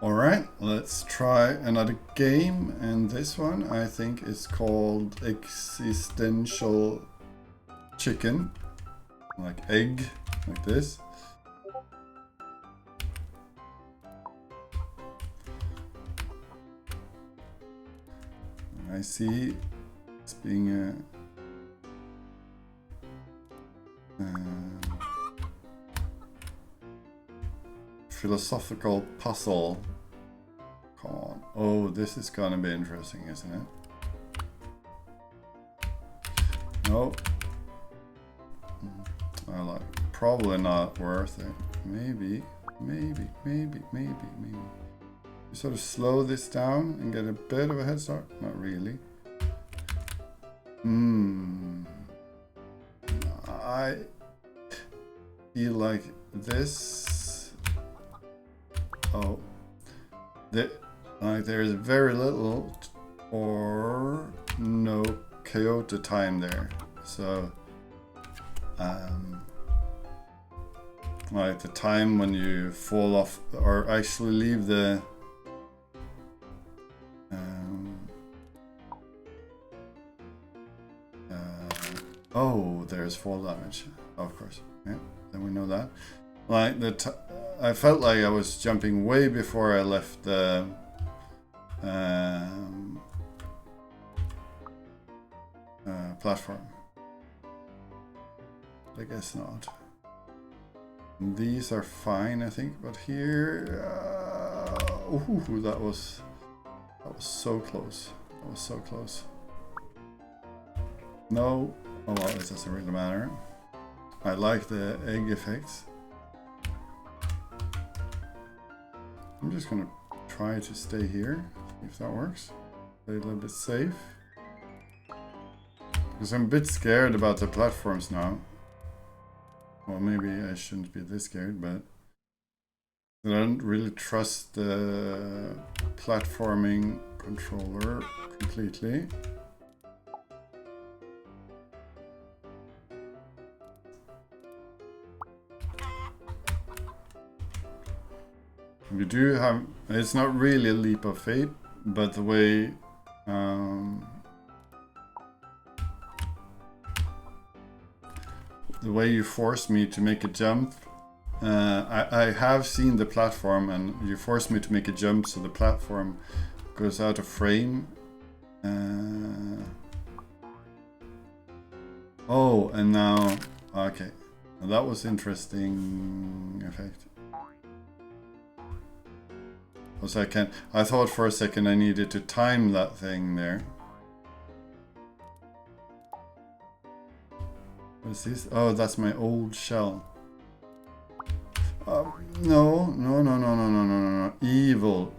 Alright, let's try another game, and this one I think is called Eggsistential Chicken. Like egg, like this. I see it's being a philosophical puzzle. Come on. Oh, this is gonna be interesting, isn't it? No. I like, probably not worth it. Maybe. You sort of slow this down and get a bit of a head start. Not really. I feel like this. Oh, like there's very little or no Kyoto time there. So, like the time when you fall off or actually leave the oh, there's fall damage, of course. Yeah, then we know that. Like I felt like I was jumping way before I left the platform. I guess not. These are fine, I think, but here, ooh, that was so close. That was so close. No, oh well, it doesn't really matter. I like the egg effects. I'm just gonna try to stay here, if that works. Play a little bit safe. Because I'm a bit scared about the platforms now. Well, maybe I shouldn't be this scared, but I don't really trust the platforming controller completely. We do have, it's not really a leap of faith, but the way you force me to make a jump, I have seen the platform and you force me to make a jump so the platform goes out of frame. Oh, and now, okay, now that was interesting effect. Also, I thought for a second I needed to time that thing there. What's this? Oh, that's my old shell. No. Evil.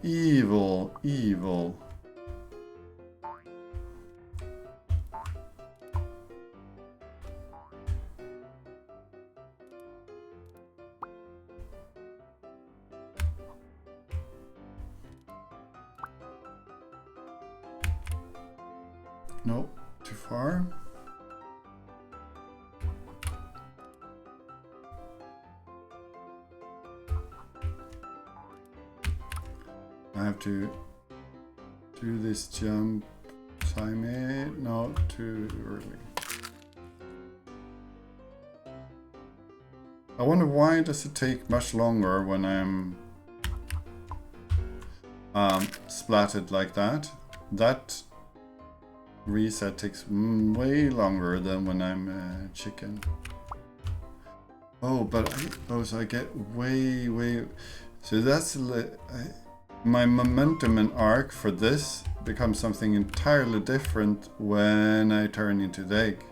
Nope, too far. I have to do this jump, time it, not too early. I wonder why does it take much longer when I'm splatted like that. That reset takes way longer than when I'm chicken. Oh, but so I get way. So that's my momentum and arc for this becomes something entirely different when I turn into the egg.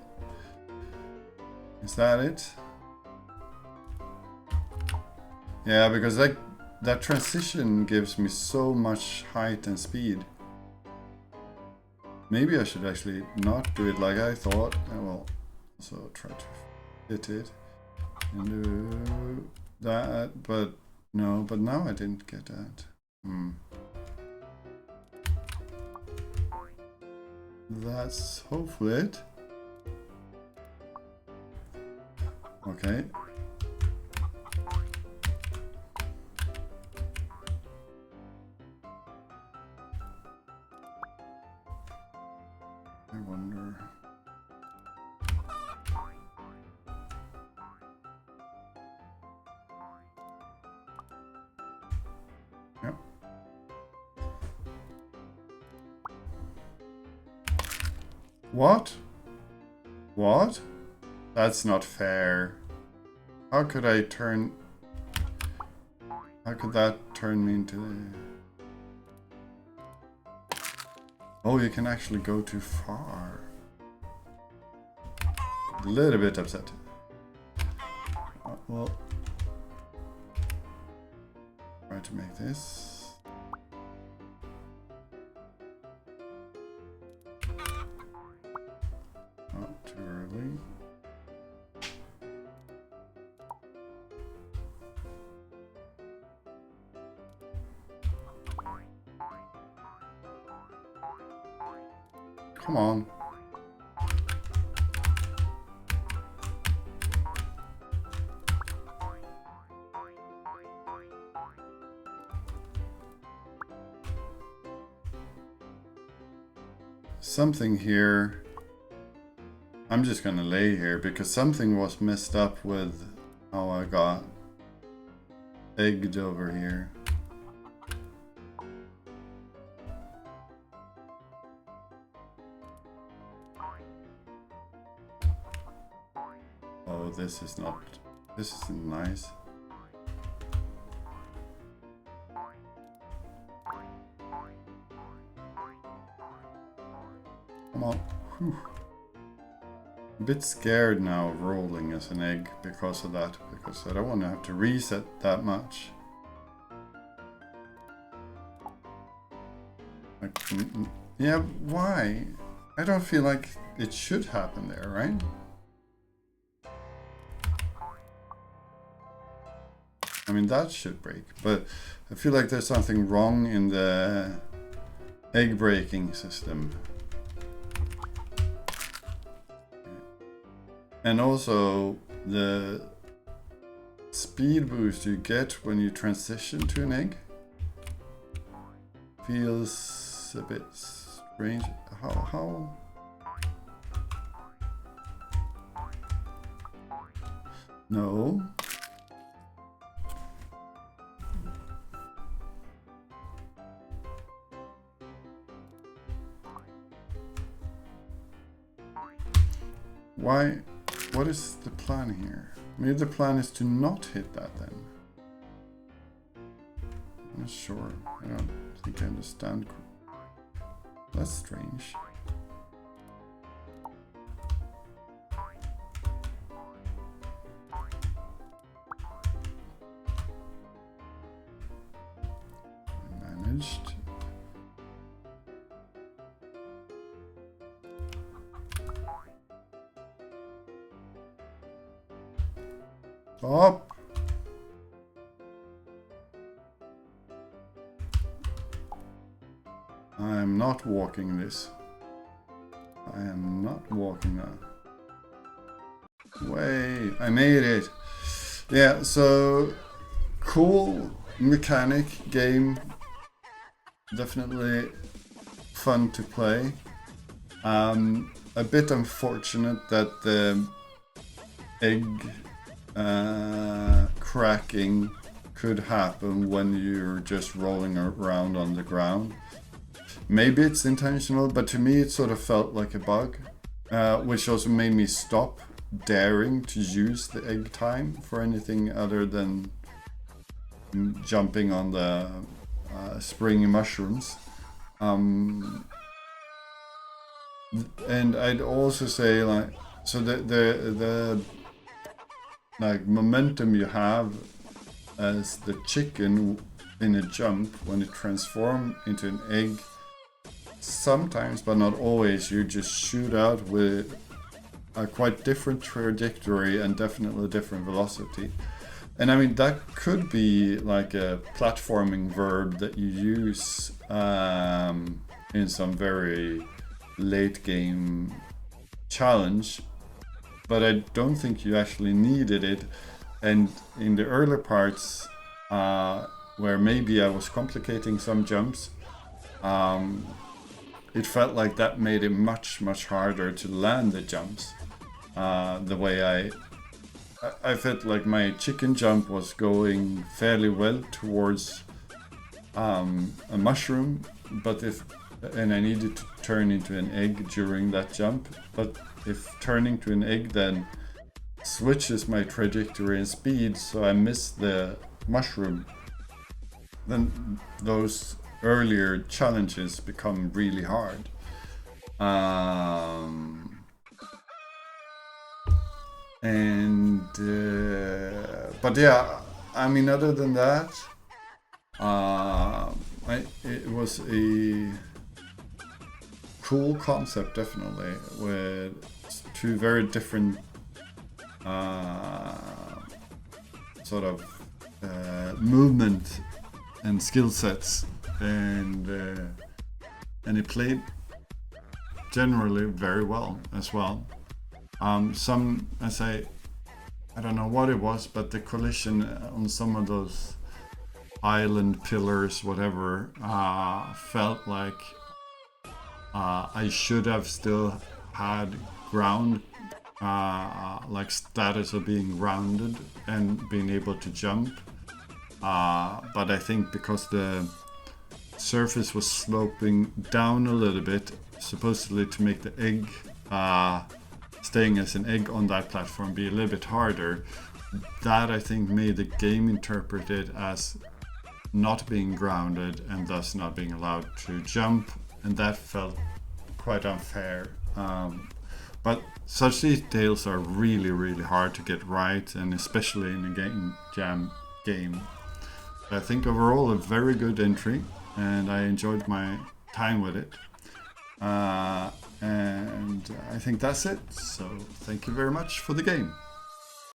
Is that it? Yeah, because that transition gives me so much height and speed. Maybe I should actually not do it like I thought. I will also try to hit it and do that, but no, but now I didn't get that. That's hopefully it. Okay. I wonder. Yep. What? What? That's not fair. How could I turn... How could that turn me into... Oh, you can actually go too far. A little bit upset. Well... Try to make this... Not too early. Come on. Something here. I'm just gonna lay here because something was messed up with how I got egged over here. Oh, this isn't nice. Come on. Whew. A bit scared now of rolling as an egg because of that, because I don't want to have to reset that much. Like, yeah, why? I don't feel like it should happen there, right? I mean, that should break, but I feel like there's something wrong in the egg breaking system. And also the speed boost you get when you transition to an egg feels a bit strange. How? No. Why? What is the plan here? Maybe the plan is to not hit that then. I'm not sure. I don't think I understand. That's strange. I managed. Stop! I am not walking this. I am not walking that. Wait, I made it! Yeah, so cool mechanic game. Definitely fun to play. A bit unfortunate that the egg cracking could happen when you're just rolling around on the ground. Maybe it's intentional, but to me it sort of felt like a bug, which also made me stop daring to use the egg time for anything other than jumping on the springy mushrooms. And I'd also say, like, so the like momentum you have as the chicken in a jump when it transforms into an egg, sometimes but not always, you just shoot out with a quite different trajectory and definitely a different velocity. And I mean, that could be like a platforming verb that you use in some very late game challenge, but I don't think you actually needed it. And in the earlier parts, where maybe I was complicating some jumps, it felt like that made it much harder to land the jumps. The way I felt like my chicken jump was going fairly well towards a mushroom, and I needed to turn into an egg during that jump. But if turning to an egg then switches my trajectory and speed, so I miss the mushroom, then those earlier challenges become really hard. But yeah, I mean, other than that, it was a cool concept, definitely, with two very different sort of movement and skill sets, and it played generally very well as well. I don't know what it was, but the collision on some of those island pillars, whatever, felt like I should have still had ground, like status of being grounded and being able to jump. But I think because the surface was sloping down a little bit, supposedly to make the egg, staying as an egg on that platform, be a little bit harder, that I think made the game interpret it as not being grounded and thus not being allowed to jump, and that felt quite unfair. But such details are really hard to get right, and especially in a game jam game. I think overall a very good entry, and I enjoyed my time with it. And I think that's it. So thank you very much for the game.